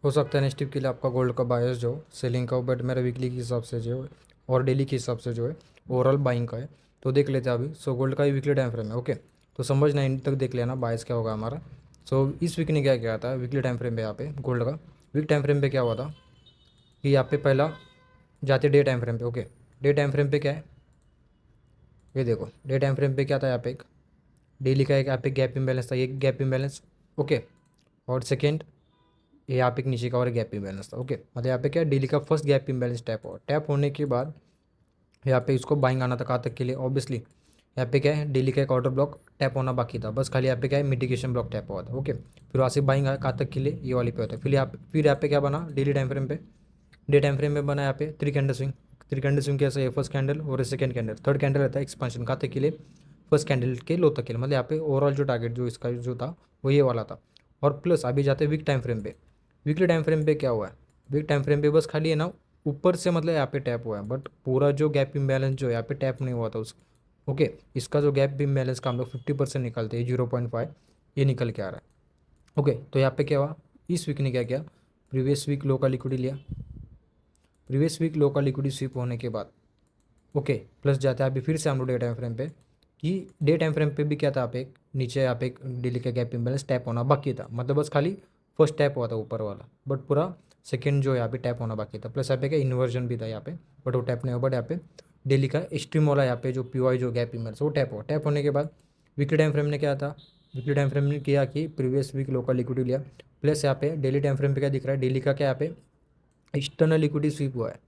हो सकता है नेक्स्ट वीक के लिए आपका गोल्ड का बायस जो सेलिंग का हो, बट मेरा वीकली के हिसाब से जो है और डेली के हिसाब से जो है ओवरऑल बाइंग का है। तो देख लेते हैं अभी। सो गोल्ड का ही वीकली टाइम फ्रेम है। ओके, तो समझना एंड तक देख लेना बायस क्या होगा हमारा। सो इस वीक ने क्या किया था वीकली टाइम फ्रेम पे, यहाँ पे गोल्ड का वीक टाइम फ्रेम पे क्या हुआ था कि यहाँ पे पहला जाते डे टाइम फ्रेम पे। ओके, डे टाइम फ्रेम पे क्या है, ये देखो डे टाइम फ्रेम पे क्या था, यहाँ पे एक डेली का एक यहाँ पे गैप इम्बैलेंस था, ये गैप इम्बैलेंस। ओके, और सेकेंड ये यहाँ पे एक नीचे का और गैप इम्बैलेंस था। ओके, मतलब यहाँ पे क्या डेली का फर्स्ट गैप इम्बैलेंस टैप हुआ, टैप होने के बाद यहाँ पे इसको बाइंग आना था कहाँ तक के लिए, ऑब्वियसली यहाँ पे क्या है डेली का एक ऑर्डर ब्लॉक टैप होना बाकी था, बस खाली यहाँ पे क्या है मिटिगेशन ब्लॉक टैप हुआ था। ओके, फिर वहाँ से बाइंग आया कहाँ तक के लिए, ये वाली पे होता है। फिर यहाँ पे क्या बना डेली टाइम फ्रेम पे, डे टाइम फ्रेम में बना यहाँ पे three candle swing. Three candle swing कैसे है, फर्स्ट कैंडल और सेकंड कैंडल, थर्ड कैंडल रहता है एक्सपांशन कहाँ तक के लिए, फर्स्ट कैंडल के लो तक के लिए। मतलब यहाँ पे ओवरऑल जो टारगेट जो इसका जो था वो ये वाला था। और प्लस अभी जाते हैं वीक टाइम फ्रेम पे। वीकली टाइम फ्रेम पे क्या हुआ है, वीक टाइम फ्रेम पे बस खाली है ना ऊपर से मतलब यहाँ पे टैप हुआ है, बट पूरा जो गैप इम्बैलेंस जो है यहाँ पे टैप नहीं हुआ था उस। ओके, इसका जो गैप इम्बैलेंस का हम लोग 50% निकालते हैं, 0.5 ये निकल के आ रहा है। ओके, तो यहाँ पे क्या हुआ, इस वीक ने क्या किया, प्रीवियस वीक लो का लिक्विडिटी लिया, प्रीवियस वीक लो का लिक्विडिटी स्वीप होने के बाद ओके प्लस जाता है अभी फिर से हम लोग डे टाइम फ्रेम पे, कि डे टाइम फ्रेम पे भी क्या था, यहाँ पे एक नीचे यहाँ पे एक डेली का गैप इम्बैलेंस टैप होना बाकी था, मतलब बस खाली फर्स्ट टैप हुआ था ऊपर वाला, बट पूरा सेकंड जो यहाँ पे टैप होना बाकी था। प्लस यहाँ पे क्या इन्वर्जन भी था यहाँ पे, बट वो टैप नहीं हुआ। बट यहाँ पे डेली का एक्सट्रीम वाला यहाँ पे जो पी जो गैप इम्बैलेंस वो टैप हुआ, टैप होने के बाद वीकली टाइम फ्रेम ने क्या था, वीकली टाइम फ्रेम ने किया कि प्रीवियस वीक लो का लिक्विडिटी लिया। प्लस यहाँ पे डेली टाइम फ्रेम पे क्या दिख रहा है, डेली का क्या यहाँ पे एक्सटर्नल लिक्विडिटी स्वीप हुआ है।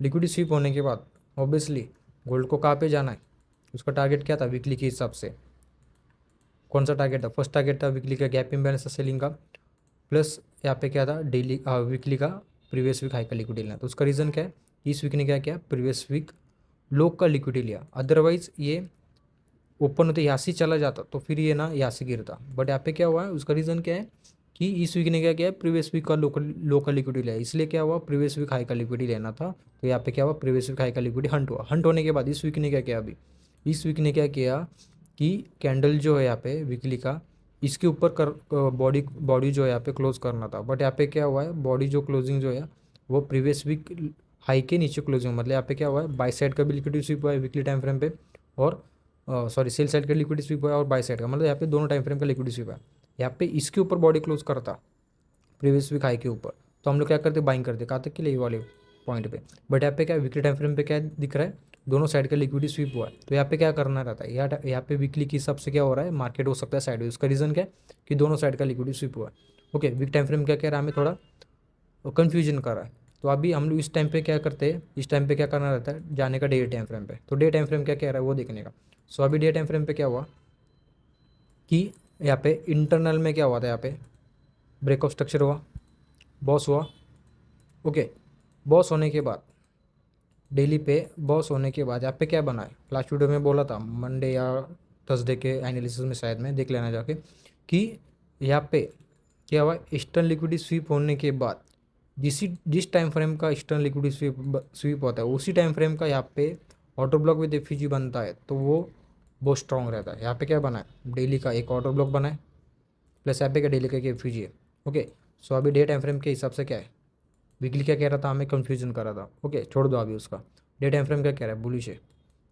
लिक्विडिटी स्वीप होने के बाद ऑब्वियसली गोल्ड को कहाँ पे जाना है, उसका टारगेट क्या था वीकली के हिसाब से, कौन सा टारगेट था, फर्स्ट टारगेट था वीकली का गैप इम्बैलेंस था सेलिंग का, प्लस यहाँ पे क्या था डेली वीकली का प्रीवियस वीक हाई का लिक्विडिटी लेना। तो उसका रीज़न क्या है, इस वीक ने क्या किया प्रीवियस वीक लो का लिक्विडिटी लिया, अदरवाइज ये ओपन होते यहाँ से चला जाता तो फिर ये ना यहाँ से गिरता। बट यहाँ पे क्या हुआ है, उसका रीज़न क्या है कि इस वीक ने क्या किया प्रीवियस वीक का लोकल लिक्विडिटी लिया, इसलिए क्या हुआ प्रीवियस वीक हाई का लिक्विडिटी लेना था। तो यहाँ पे क्या हुआ प्रीवियस वीक हाई का लिक्विडिटी हंट हुआ, हंट होने के बाद इस वीक ने क्या किया, अभी इस वीक ने क्या किया कि कैंडल जो है यहाँ पे वीकली का इसके ऊपर कर बॉडी बॉडी जो है यहाँ पे क्लोज करना था। बट यहाँ पे क्या हुआ है बॉडी जो क्लोजिंग जो है वो प्रीवियस वीक हाई के नीचे क्लोजिंग, मतलब यहाँ पे क्या हुआ है बाई साइड का भी लिक्विडिटी स्विप हुआ है वीकली टाइम फ्रेम पे, और सॉरी सेल साइड का लिक्विडिटी स्वीप हुआ है और बाय साइड का, मतलब यहाँ पे दोनों टाइम फ्रेम का लिक्विडिटी स्वीप है। यहाँ पे इसके ऊपर बॉडी क्लोज करता प्रीवियस वीक हाई के ऊपर, तो हम लोग क्या करते बाइंग करते कहाँ तक के लिए ये वाले पॉइंट पे। बट यहाँ पे क्या वीकली टाइम फ्रेम पे क्या दिख रहा है, दोनों साइड का लिक्विडिटी स्वीप हुआ है। तो यहाँ पे क्या करना रहता है, यहाँ पे वीकली के हिसाब से क्या हो रहा है मार्केट हो सकता है साइड, उसका रीज़न क्या है कि दोनों साइड का लिक्विडिटी स्वीप हुआ है। ओके, वीक टाइम फ्रेम क्या कह रहा है हमें थोड़ा कन्फ्यूजन कर रहा है। तो अभी हम लोग इस टाइम पे क्या करते हैं, इस टाइम पे क्या करना रहता है जाने का डे टाइम फ्रेम पे, तो डे टाइम फ्रेम क्या कह रहा है वो देखने का। सो अभी डे टाइम फ्रेम पे क्या हुआ कि यहाँ पे इंटरनल में क्या हुआ था, यहाँ पे ब्रेकअप स्ट्रक्चर हुआ, बॉस हुआ। ओके, बॉस होने के बाद डेली पे बॉस होने के बाद यहाँ पे क्या बना है, लास्ट वीडियो में बोला था मंडे या थर्सडे के एनालिसिस में शायद में देख लेना जाके, कि यहाँ पे क्या हुआ ईस्टर्न लिक्विडिटी स्वीप होने के बाद जिस टाइम फ्रेम का ईस्टर्न लिक्विडिटी स्वीप होता है उसी टाइम फ्रेम का यहाँ पे ऑटो ब्लॉक विद एफईजी बनता है, तो वो बहुत स्ट्रॉन्ग रहता है। यहाँ पे क्या बना है डेली का एक ऑटो ब्लॉक बना है, प्लस यहाँ पे क्या डेली का एक एफईजी है। ओके, सो अभी डे टाइम फ्रेम के हिसाब से क्या है, वीकली क्या कह रहा था हमें कंफ्यूजन कर रहा था। ओके, छोड़ दो अभी उसका। डे टाइम फ्रेम क्या कह रहा है बुलिश है,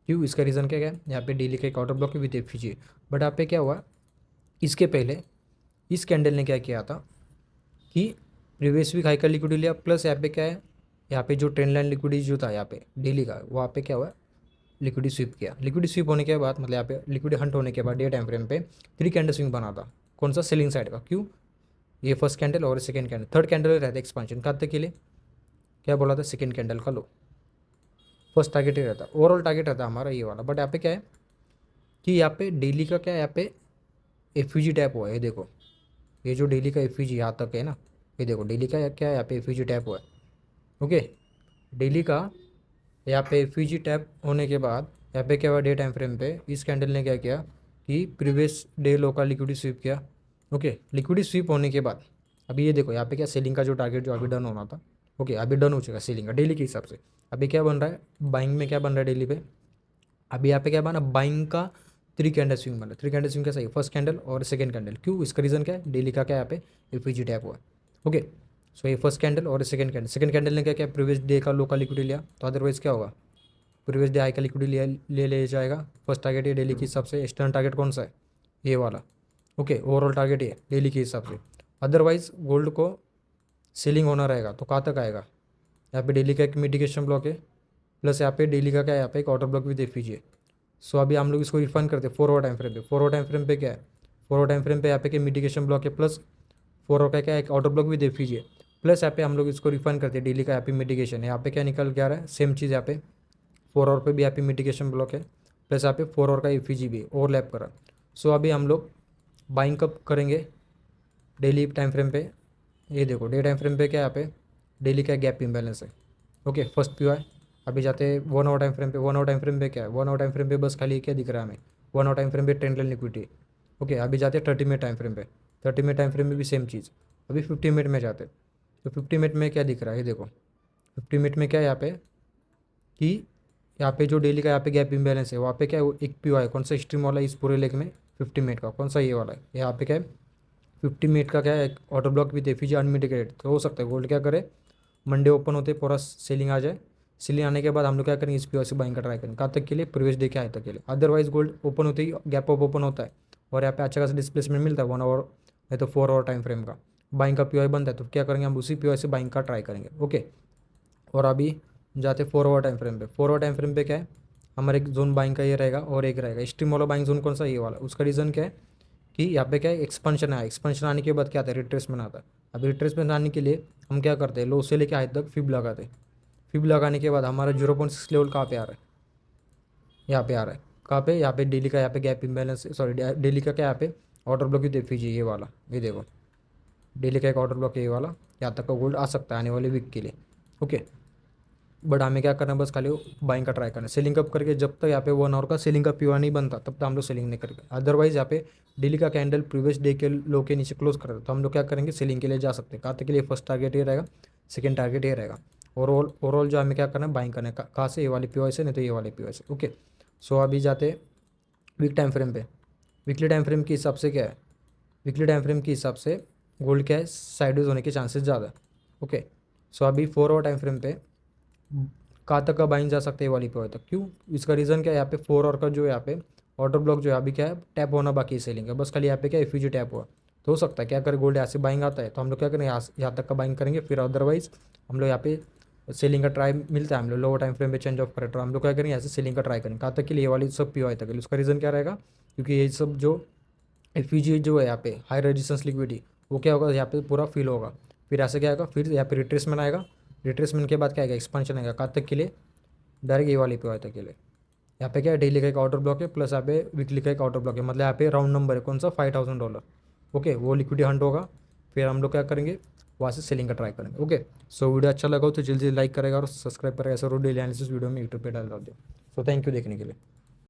क्यों, इसका रीज़न क्या है, यहाँ पे डेली का एक ऑटो ब्लॉक विद एफईजी है। बट यहाँ पे क्या हुआ, इसके पहले इस कैंडल ने क्या किया था कि प्रीवियस वीक हाई का लिक्विडिटी लिया, प्लस यहाँ पे क्या है, यहाँ पे जो ट्रेंड लाइन लिक्विडिटी जो था यहाँ पे डेली का वहाँ पे क्या हुआ लिक्विडिटी स्वीप किया। लिक्विडिटी स्वीप होने के बाद मतलब यहाँ पे लिक्विडिटी हंट होने के बाद डे टाइम फ्रेम पे थ्री कैंडल स्विंग बना था, कौन सा सेलिंग साइड का, क्यों, ये फर्स्ट कैंडल और सेकंड कैंडल, थर्ड कैंडल रहता है एक्सपांशन कहाँ तक के लिए, क्या बोला था सेकंड कैंडल का लो, फर्स्ट टारगेट ही रहता ओवरऑल टारगेट रहता हमारा ये वाला। बट यहाँ पे क्या है कि यहाँ पे डेली का क्या है, यहाँ पे एफयूजी टैप हुआ है, ये देखो ये जो डेली का एफयूजी यहाँ तक है ना, ये देखो डेली का क्या है यहाँ पे एफयूजी टैप हुआ है। ओके, डेली का यहाँ पे एफयूजी टैप होने के बाद यहाँ पे क्या हुआ डे टाइम फ्रेम पे इस कैंडल ने क्या किया कि प्रीवियस डे लो का लिक्विडिटी स्वीप किया। ओके, लिक्विडिटी स्वीप होने के बाद अभी ये देखो यहाँ पे क्या सेलिंग का जो टारगेट जो अभी डन होना था, ओके अभी डन हो चुका है सेलिंग का डेली के हिसाब से। अभी क्या बन रहा है बाइंग में क्या बन रहा है डेली पे, अभी यहाँ पे क्या बना बाइंग का थ्री कैंडल स्विंग बना, थ्री कैंडल स्विंग कैसा है फर्स्ट कैंडल और सेकंड कैंडल, क्यों, इसका रीज़न क्या है डेली का क्या यहाँ पे एफईजी टैप हुआ है। ओके, सो ये फर्स्ट कैंडल और सेकंड कैंडल ने क्या किया, प्रीवियस डे का लो का लिक्विडिटी लिया, तो अदरवाइज क्या होगा, प्रीवियस डे हाई का लिक्विडिटी ले जाएगा। फर्स्ट टारगेट ये डेली के हिसाब से, एक्सटर्नल टारगेट कौन सा है, ये वाला। ओके, ओवरऑल टारगेट ये डेली के हिसाब से। अदरवाइज गोल्ड को सेलिंग होना रहेगा तो कहाँ तक आएगा, यहाँ पे डेली का एक मिटिगेशन ब्लॉक है, प्लस यहाँ पे डेली का क्या है, यहाँ पे एक ऑर्डर ब्लॉक भी देख लीजिए। सो अभी हम लोग इसको रिफाइन करते हैं 4 आवर टाइम फ्रेम पे। 4 आवर टाइम फ्रेम पे क्या है, 4 आवर टाइम फ्रेम पे यहाँ पे क्या मिटिगेशन ब्लॉक है, प्लस 4 आवर का क्या है, एक ऑर्डर ब्लॉक भी देख लीजिए। प्लस यहाँ पे हम लोग इसको रिफाइन करते हैं, डेली का यहाँ पे मिटिगेशन है, यहाँ पे क्या निकल के आ रहा है, सेम चीज़ यहाँ पे 4 आवर पे भी यहाँ पे मिटिगेशन ब्लॉक है, प्लस यहाँ पे 4 आवर का एफईजी भी ओवरलैप करा। सो अभी हम लोग बाइंग कब करेंगे, डेली टाइम फ्रेम पे। ये देखो डे टाइम फ्रेम पे क्या है, यहाँ पे डेली का गैप इम्बैलेंस है। Okay, first POI. अभी जाते हैं 1 आवर टाइम फ्रेम पे। 1 आवर टाइम फ्रेम पे क्या है, 1 आवर टाइम फ्रेम पे बस खाली क्या दिख रहा है हमें, 1 आवर टाइम फ्रेम पे ट्रेंड लाइन लिक्विडिटी। ओके, अभी जाते हैं 30 मिनट टाइम फ्रेम पे। 30 मिनट टाइम फ्रेम में भी सेम चीज़। अभी 50 मिनट में जाते हैं, तो 50 मिनट में क्या दिख रहा है, ये देखो 50 मिनट में क्या है यहाँ पे, कि यहाँ पे जो डेली का यहाँ पे गैप इम्बैलेंस है, वहाँ पे क्या है, वो एक पीओआई कौन सा एक्सट्रीम वाला है इस पूरे लेग में, 50 मिनट का कौन सा, ये वाला है। यहाँ पे क्या है, 50 मिनट का क्या है, एक ऑर्डर ब्लॉक भी दे दीजिए अनमिटिगेटेड। तो हो सकता है गोल्ड क्या करे, मंडे ओपन होते पूरा सेलिंग आ जाए। सेलिंग आने के बाद हम लोग क्या करेंगे, इस पीओ से बाइंग का ट्राई करेंगे, कहाँ तक के लिए, प्रीवियस डे के हाई तक के लिए। अदरवाइज गोल्ड ओपन होते ही गैप अप ओपन होता है और यहाँ पे अच्छा खासा डिस्प्लेसमेंट मिलता है 1 आवर नहीं तो 4 आवर टाइम फ्रेम का, बाइंग का पीओ बनता है, तो क्या करेंगे हम उसी पीओ से बाइंग का ट्राई करेंगे। ओके, और अभी जाते 4 आवर टाइम फ्रेम पे। 4 आवर टाइम फ्रेम पे क्या है, हमारे एक जोन बाइंग का ये रहेगा और एक रहेगा स्ट्रीम वाला बाइंग जोन कौन सा, ये वाला। उसका रीज़न क्या है कि यहाँ पे क्या है, एक्सपेंशन है। एक्सपेंशन आने के बाद क्या आता है, रिट्रेसमेंट आता है। अब रिट्रेसमेंट आने के लिए हम क्या करते हैं, लो से लेके हाई तक फिब लगाते हैं। फिब लगाने के बाद हमारा 0.6 लेवल कहाँ पे आ रहा है, यहाँ पे आ रहा है। कहाँ पे, यहाँ पे डेली का यहाँ पे गैप इम्बैलेंस, सॉरी डेली का क्या यहाँ पे ऑर्डर ब्लॉक ही देख लीजिए, ये वाला, ये देखो डेली का एक ऑर्डर ब्लॉक है ये वाला। यहाँ तक का गोल्ड आ सकता है आने वाले वीक के लिए। ओके, बट हमें क्या करना है, बस खाली बाइंग का ट्राई करना है। सेलिंग कब करके, जब तक यहाँ पे 1 आवर का सेलिंग का पीओ नहीं बनता तब तक हम लोग सेलिंग नहीं करेंगे। अदरवाइज यहाँ पे डेली का कैंडल प्रीवियस डे के लो के नीचे क्लोज करता है तो हम लोग क्या करेंगे, सेलिंग के लिए जा सकते हैं। कहाँ तक के लिए, फर्स्ट टारगेट ये रहेगा, सेकंड टारगेट ये रहेगा। ओवरऑल जो हमें क्या करना है, बाइंग करना है। कहाँ से, ये वाले पीओ से, नहीं तो ये वाले पीओ से। ओके, सो अभी जाते वीक टाइम फ्रेम पे। वीकली टाइम फ्रेम के हिसाब से क्या है, वीकली टाइम फ्रेम के हिसाब से गोल्ड क्या है, साइडवेज होने के चांसेस ज़्यादा है। ओके, सो अभी 4 आवर टाइम फ्रेम पे कहाँ तक का बाइंग जा सकते हैं, ये वाली पे तक। क्यों, इसका रीज़न क्या है, यहाँ पे 4 आवर का जो है यहाँ पे ऑर्डर ब्लॉक जो है अभी क्या है, टैप होना बाकी है सेलिंग का, बस खाली यहाँ पे क्या एफयूजी टैप हुआ। तो हो सकता है क्या करे, गोल्ड यहाँ से बाइंग आता है तो हम लोग क्या करेंगे, यहाँ तक का बाइंग करेंगे, फिर अदरवाइज हम लोग यहाँ पे सेलिंग का ट्राई मिलता है, हम लोग लोअर टाइम फ्रेम पे चेंज ऑफ करें तो हम लोग क्या करेंगे, यहाँ से सेलिंग का ट्राई करेंगे। कहाँ तक के लिए, ये वाली सब पीओ तक। उसका रीज़न क्या रहेगा, क्योंकि ये सब जो एफयूजी जो है यहाँ पे हाई रेजिस्टेंस लिक्विडिटी, वो क्या होगा, यहाँ पे पूरा फिल होगा। फिर ऐसे क्या आएगा, फिर यहाँ पे रिट्रेसमेंट आएगा। रिट्रेसमेंट के बाद क्या आएगा, एक्सपेंशन आएगा। कहाँ तक के लिए, डायरेक्ट ये वाली पे आया था के लिए। यहाँ पे क्या है, डेली का एक ऑर्डर ब्लॉक है, प्लस यहाँ पे वीकली का एक ऑर्डर ब्लॉक है, मतलब यहाँ पे राउंड नंबर है कौन सा, $5000। ओके, वो लिक्विडिटी हंट होगा, फिर हम लोग क्या करेंगे, वहाँ से सेलिंग का ट्राई करेंगे। ओके, सो वीडियो अच्छा लगा हो तो जल्दी लाइक करेगा और सब्सक्राइब करेगा, ऐसा रोज डेली एनालिसिस वीडियो में यूट्यूब पे डाल दो। सो थैंक यू देखने के लिए।